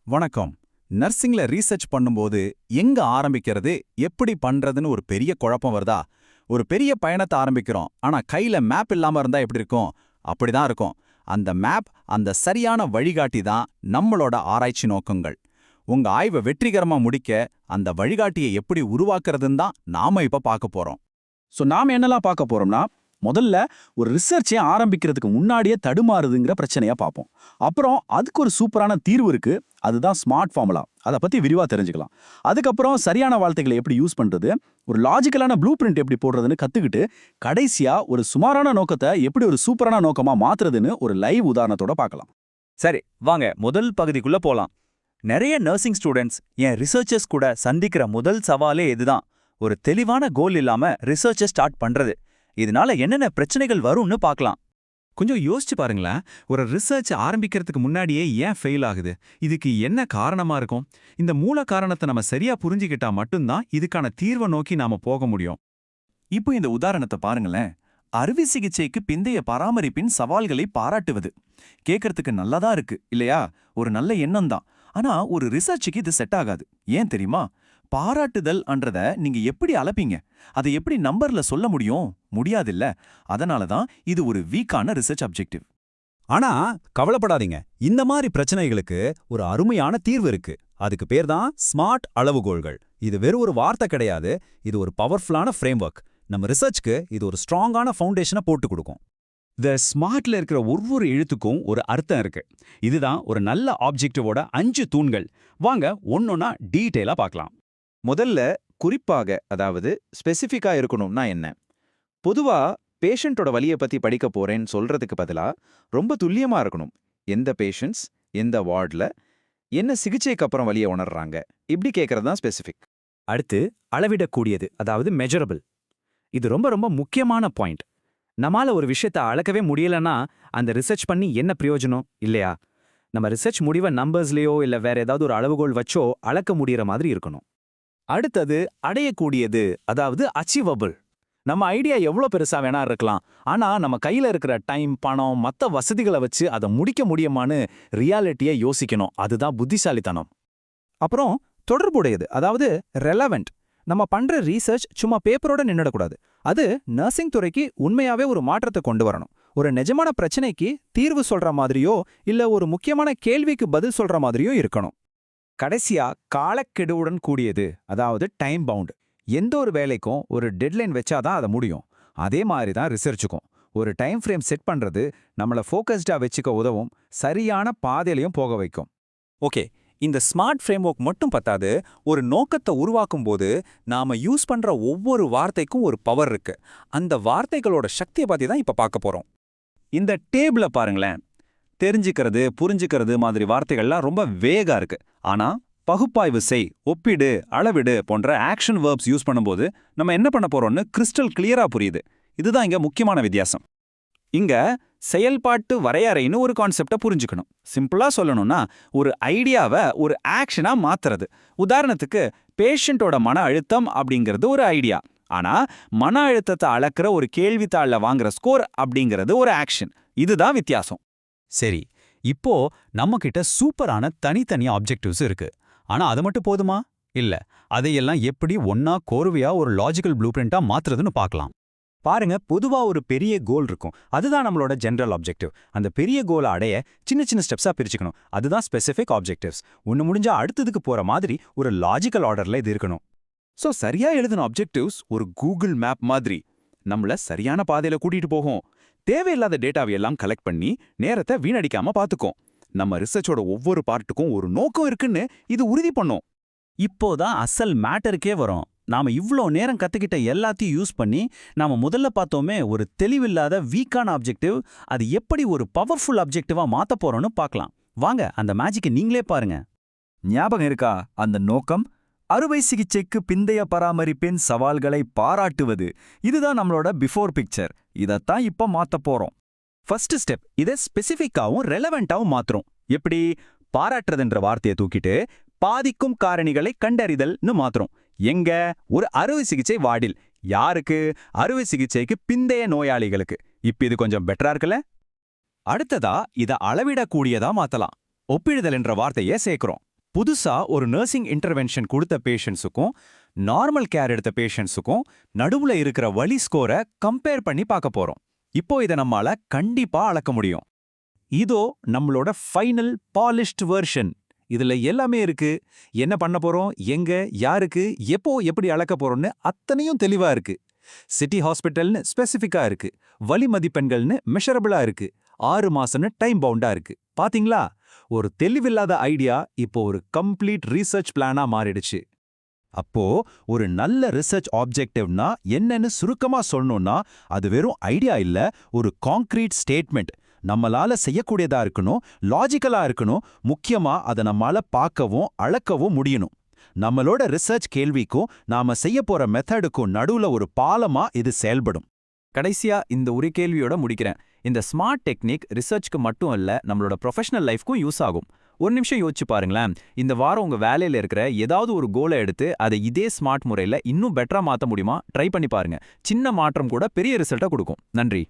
வணக்கம். நர்சிங்ல ரீசர்ச் பண்ணும்போது எங்க ஆரம்பிக்கிறது, எப்படி பண்றதுன்னு ஒரு பெரிய குழப்பம் வருதா? ஒரு பெரிய பயணத்தை ஆரம்பிக்கிறோம், ஆனா கையில மேப் இல்லாம இருந்தா எப்படி இருக்கும்? அப்படிதான் இருக்கும். அந்த மேப், அந்த சரியான வழிகாட்டி தான் நம்மளோட ஆராய்ச்சி நோக்கங்கள். உங்க ஆய்வை வெற்றிகரமா முடிக்க அந்த வழிகாட்டியை எப்படி உருவாக்குறதுன்னு தான் நாம இப்ப பார்க்க போறோம். நாம என்னலாம் பார்க்க போறோம்னா, முதல்ல ஒரு ரிசர்ச்சே ஆரம்பிக்கிறதுக்கு முன்னாடியே தடுமாறுதுங்கிற பிரச்சனையா பார்ப்போம். அப்புறம் அதுக்கு ஒரு சூப்பரான தீர்வு இருக்கு. அதுதான் ஸ்மார்ட் ஃபார்முலா. அத பத்தி விரிவா தெரிஞ்சுக்கலாம். அதுக்கப்புறம் சரியான வார்த்தைகளை எப்படி யூஸ் பண்றது, ஒரு லாஜிக்கலான ப்ளூ பிரிண்ட் எப்படி போடுறதுன்னு கத்துக்கிட்டு, கடைசியா ஒரு சுமாரான நோக்கத்தை எப்படி ஒரு சூப்பரான நோக்கமா மாத்துறதுன்னு ஒரு லைவ் உதாரணத்தோட பார்க்கலாம். சரி, வாங்க முதல் பகுதிக்குள்ள போலாம். நிறைய நர்சிங் ஸ்டூடெண்ட்ஸ் என் ரிசர்ச்சர்ஸ் கூட சந்திக்கிற முதல் சவாலே இதுதான். ஒரு தெளிவான கோல் இல்லாம ரிசர்ச்சை ஸ்டார்ட் பண்றது. இதனால என்னென்ன பிரச்சனைகள் வரும்னு பார்க்கலாம். கொஞ்சம் யோசிச்சு பாருங்களேன். ஒரு ரிசர்ச் ஆரம்பிக்கிறதுக்கு முன்னாடியே ஏன் ஃபெயில் ஆகுது? இதுக்கு என்ன காரணமா இருக்கும்? இந்த மூல காரணத்தை நம்ம சரியா புரிஞ்சுக்கிட்டா மட்டும்தான் இதுக்கான தீர்வை நோக்கி நாம போக முடியும். இப்போ இந்த உதாரணத்தை பாருங்களேன். அறுவை சிகிச்சைக்கு பிந்தைய பராமரிப்பின் சவால்களை பாராட்டுவது கேட்கறதுக்கு நல்லாதான் இருக்கு இல்லையா? ஒரு நல்ல எண்ணம் தான். ஆனா ஒரு ரிசர்ச்சுக்கு இது செட் ஆகாது. ஏன் தெரியுமா? பாராட்டுதல் அன்றத நீங்க எப்படி அளப்பீங்க? அதை எப்படி நம்பர்ல சொல்ல முடியும்? முடியாதில்ல. அதனால தான் இது ஒரு வீக்கான ரிசர்ச் அப்ஜெக்டிவ். ஆனா கவலைப்படாதீங்க, இந்த மாதிரி பிரச்சனைகளுக்கு ஒரு அருமையான தீர்வு இருக்கு. அதுக்கு பேர் தான் ஸ்மார்ட் அளவுகோல்கள். இது வெறும் ஒரு வார்த்தை கிடையாது, இது ஒரு பவர்ஃபுல்லான ஃப்ரேம்வொர்க். நம்ம ரிசர்ச்க்கு இது ஒரு ஸ்ட்ராங்கான ஃபவுண்டேஷனை போட்டு கொடுக்கும். ஸ்மார்ட்ல இருக்கிற ஒவ்வொரு எழுத்துக்கும் ஒரு அர்த்தம் இருக்கு. இதுதான் ஒரு நல்ல ஆப்ஜெக்டிவோட 5 தூண்கள். வாங்க ஒன்னொன்னா டீட்டெயிலா பார்க்கலாம். முதல்ல குறிப்பாக, அதாவது ஸ்பெசிஃபிக்கா இருக்கணும்னா என்ன? பொதுவா பேஷண்ட்டோட வலியை பத்தி படிக்க போறேன்னு சொல்றதுக்கு பதிலா ரொம்ப துல்லியமா இருக்கணும். எந்த பேஷண்ட்ஸ், எந்த வார்டுல, என்ன சிகிச்சைக்கு அப்புறம் வலியை உணர்றாங்க, இப்படி கேட்கறது தான் ஸ்பெசிஃபிக். அடுத்து அளவிடக்கூடியது, அதாவது மெஜரபிள். இது ரொம்ப ரொம்ப முக்கியமான பாயிண்ட். நம்மால ஒரு விஷயத்தை அளக்கவே முடியலன்னா அந்த ரிசர்ச் பண்ணி என்ன பிரயோஜனம் இல்லையா? நம்ம ரிசர்ச் முடிவை நம்பர்ஸ்லயோ இல்ல வேற ஏதாவது ஒரு அளவுகோல் வச்சோ அளக்க முடியற மாதிரி இருக்கணும். அடுத்தது அடையக்கூடியது, அதாவது அச்சீவபிள். நம்ம ஐடியா எவ்வளோ பெருசா வேணா இருக்கலாம், ஆனா நம்ம கையில இருக்கிற டைம், பணம், மத்த வசதிகளை வச்சு அதை முடிக்க முடியுமான்னு ரியாலிட்டியை யோசிக்கணும். அதுதான் புத்திசாலித்தனம். அப்புறம் தொடர்புடையது, அதாவது ரெலவெண்ட். நம்ம பண்ற ரீசர்ச் சும்மா பேப்பரோட நின்னுடக்கூடாது. அது நர்சிங் துறைக்கு உண்மையாவே ஒரு மாற்றத்தை கொண்டு வரணும். ஒரு நிஜமான பிரச்சனைக்கு தீர்வு சொல்ற மாதிரியோ இல்ல ஒரு முக்கியமான கேள்விக்கு பதில் சொல்ற மாதிரியோ இருக்கணும். கடைசியா காலக்கெடுவுடன் கூடியது, அதாவது டைம் பவுண்ட். எந்த ஒரு வேலைக்கும் ஒரு டெட்லைன் வச்சாதான் அதை முடியும். அதே மாதிரி தான் ரிசர்ச்சுக்கும் ஒரு டைம் ஃப்ரேம் செட் பண்றது நம்மளை ஃபோக்கஸ்டா வச்சுக்க உதவும், சரியான பாதையிலையும் போக வைக்கும். ஓகே, இந்த ஸ்மார்ட் ஃப்ரேம்வொர்க் மட்டும் பத்தாது. ஒரு நோக்கத்தை உருவாக்கும் போது நாம யூஸ் பண்ற ஒவ்வொரு வார்த்தைக்கும் ஒரு பவர் இருக்கு. அந்த வார்த்தைகளோட சக்தியை பத்தி தான் இப்ப பார்க்க போறோம். இந்த டேபிள பாருங்களேன். தெரிஞ்சுக்கிறது, புரிஞ்சுக்கிறது மாதிரி வார்த்தைகள்லாம் ரொம்ப வேகா இருக்கு. ஆனா பகுப்பாய்வு செய், ஒப்பிடு, அளவிடு போன்ற ஆக்ஷன் வேர்ப்ஸ் யூஸ் பண்ணும்போது நம்ம என்ன பண்ண போறோம்னு கிறிஸ்டல் கிளியரா புரியுது. இதுதான் இங்க முக்கியமான வித்தியாசம். இங்க செயல்பாட்டு வரையறைன்னு ஒரு கான்செப்டை புரிஞ்சுக்கணும். சிம்பிளா சொல்லணும்னா ஒரு ஐடியாவை ஒரு ஆக்ஷனா மாத்துறது. உதாரணத்துக்கு பேஷண்டோட மன அழுத்தம் அப்படிங்கிறது ஒரு ஐடியா. ஆனா மன அழுத்தத்தை அளக்கிற ஒரு கேள்வித்தாள்ல வாங்குற ஸ்கோர் அப்படிங்கிறது ஒரு ஆக்ஷன். இதுதான் வித்தியாசம். சரி, இப்போ நம்ம கிட்ட சூப்பரான தனித்தனி ஆப்ஜெக்டிவ்ஸ் இருக்கு. ஆனா அது மட்டும் போதுமா? இல்ல, அதையெல்லாம் எப்படி ஒன்னா கோர்வையா ஒரு லாஜிக்கல் ப்ளூ பிரிண்டா மாத்துறதுன்னு பார்க்கலாம். பாருங்க, பொதுவா ஒரு பெரிய கோல் இருக்கும். அதுதான் நம்மளோட ஜெனரல் ஆப்ஜெக்டிவ். அந்த பெரிய கோலை அடைய சின்ன சின்ன ஸ்டெப்ஸா பிரிச்சுக்கணும். அதுதான் ஸ்பெசிஃபிக் ஆப்ஜெக்டிவ்ஸ். ஒன்னு முடிஞ்சா அடுத்ததுக்கு போற மாதிரி ஒரு லாஜிக்கல் ஆர்டர்ல இது இருக்கணும். சரியா எழுதின ஆப்ஜெக்டிவ்ஸ் ஒரு கூகுள் மேப் மாதிரி நம்மள சரியான பாதையில கூட்டிட்டு போகும். தேவையில்லாத டேட்டாவை எல்லாம் கலெக்ட் பண்ணி நேரத்தை வீணடிக்காம பாத்துக்கும். நம்ம ரிசர்ச்சோட ஒவ்வொரு பார்ட்டுக்கும் ஒரு நோக்கம் இருக்குன்னு இது உறுதி பண்ணும். இப்போதான் அசல் மேட்டருக்கே வரும். நாம இவ்ளோ நேரம் கத்துக்கிட்ட எல்லாத்தையும் யூஸ் பண்ணி நாம முதல்ல பார்த்தோமே ஒரு தெளிவில்லாத வீக்கான ஆப்ஜெக்டிவ், அது எப்படி ஒரு பவர்ஃபுல் ஆப்ஜெக்டிவா மாத்த போறோம்னு பார்க்கலாம். வாங்க அந்த மேஜிக்கை நீங்களே பாருங்க. ஞாபகம் இருக்கா அந்த நோக்கம்? அறுவை சிகிச்சைக்கு பிந்தைய பராமரிப்பின் சவால்களை பாராட்டுவது. இதுதான் நம்மளோட பிஃபோர் பிக்சர். இதத்தான் இப்ப மாத்த போறோம். ஃபர்ஸ்ட் ஸ்டெப், இதை ஸ்பெசிஃபிக்காவும் ரெலவெண்டாவும் மாத்துறோம். எப்படி? பாராட்டுறதுன்ற வார்த்தையை தூக்கிட்டு பாதிக்கும் காரணிகளை கண்டறிதல்னு மாத்துறோம். எங்க? ஒரு அறுவை சிகிச்சை வார்டில். யாருக்கு? அறுவை சிகிச்சைக்கு பிந்தைய நோயாளிகளுக்கு. இப்ப இது கொஞ்சம் பெட்டரா இருக்குல்ல? அடுத்ததா இதை அளவிடக்கூடியதா மாத்தலாம். ஒப்பிடுதல் என்ற வார்த்தையை சேர்க்கிறோம். புதுசா ஒரு நர்சிங் இன்டர்வென்ஷன் கொடுத்த பேஷண்ட்ஸுக்கும் நார்மல் கேர் எடுத்த பேஷண்ட்ஸுக்கும் நடுவுல இருக்கிற வலி ஸ்கோரை கம்பேர் பண்ணி பார்க்க போறோம். இப்போ இதை நம்மால கண்டிப்பா அளக்க முடியும். இதோ நம்மளோட ஃபைனல் பாலிஷ்ட் வெர்ஷன். இதுல எல்லாமே இருக்கு. என்ன பண்ண போறோம், எங்க, யாருக்கு, எப்போ, எப்படி அளக்க போறோம்னு அத்தனையும் தெளிவா இருக்கு. சிட்டி ஹாஸ்பிட்டல்னு ஸ்பெசிஃபிக்கா இருக்கு. வலி மதிப்பெண்கள்னு மெஷரபிளா இருக்கு. 6 மாசம்னு டைம் பவுண்டா இருக்கு. பாத்தீங்களா? ஒரு தெளிவில்லாத ஐடியா இப்போ ஒரு கம்ப்ளீட் ரீசர்ச் பிளானா மாறிடுச்சு. அப்போ ஒரு நல்ல ரிசர்ச் ஆப்ஜெக்டிவ்னா என்னன்னு சுருக்கமா சொல்லணும்னா அது வெறும் ஐடியா இல்ல, ஒரு கான்கிரீட் ஸ்டேட்மெண்ட். நம்மளால செய்யக்கூடியதா இருக்கணும், லாஜிக்கலா இருக்கணும், முக்கியமா அதை நம்மால பார்க்கவும் அளக்கவும் முடியணும். நம்மளோட ரிசர்ச் கேள்விக்கும் நாம செய்ய போற மெத்தடுக்கும் நடுவுல ஒரு பாலமா இது செயல்படும். கடைசியா இந்த ஒரு கேள்வியோட முடிக்கிறேன். இந்த ஸ்மார்ட் டெக்னிக் ரிசர்ச்க்கு மட்டும் இல்ல, நம்மளோட ப்ரொஃபஷனல் லைஃப்க்கும் யூஸ் ஆகும். ஒரு நிமிஷம் யோசிச்சு பாருங்களேன். இந்த வாரம் உங்க வேலையில இருக்கிற ஏதாவது ஒரு கோலை எடுத்து அதை இதே ஸ்மார்ட் முறையில இன்னும் பெட்டரா மாத்த முடியுமா? ட்ரை பண்ணி பாருங்க. சின்ன மாற்றம் கூட பெரிய ரிசல்ட்டை கொடுக்கும். நன்றி.